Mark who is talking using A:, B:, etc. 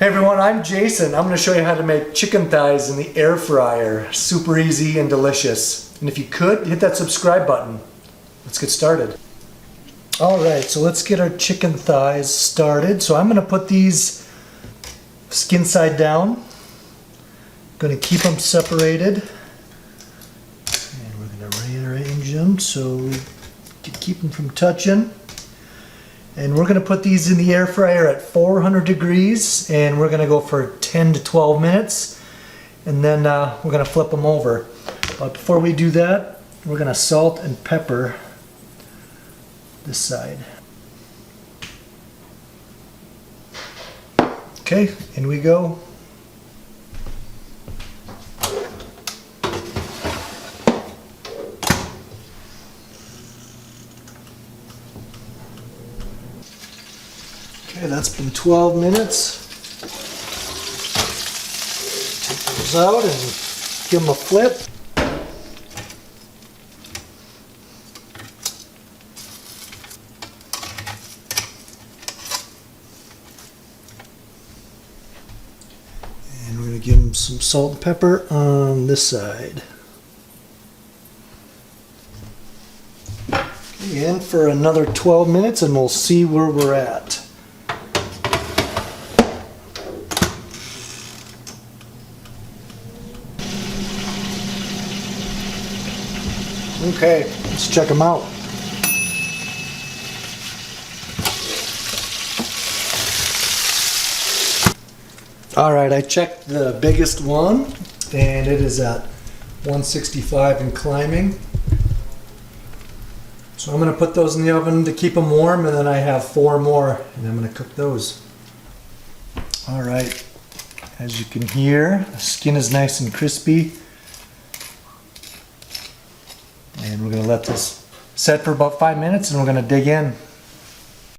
A: Hey everyone, I'm Jason. I'm going to show you how to make chicken thighs in the air fryer. Super easy and delicious. And if you could, hit that subscribe button. Let's get started. Alright, so let's get our chicken thighs started. So I'm going to put these skin side down. Going to keep them separated. And we're going to rearrange them so we can keep them from touching. And we're going to put these in the air fryer at 400 degrees and we're going to go for 10 to 12 minutes and then we're going to flip them over. But before we do that, we're going to salt and pepper this side. Okay, in we go. Okay, that's been 12 minutes. Take those out and give them a flip. And we're going to give them some salt and pepper on this side. Okay, in for another 12 minutes and we'll see where we're at. Okay, let's check them out. Alright, I checked the biggest one and it is at 165 and climbing. So I'm going to put those in the oven to keep them warm and then I have 4 more and I'm going to cook those. Alright, as you can hear, the skin is nice and crispy. And we're going to let this set for about 5 minutes and we're going to dig in.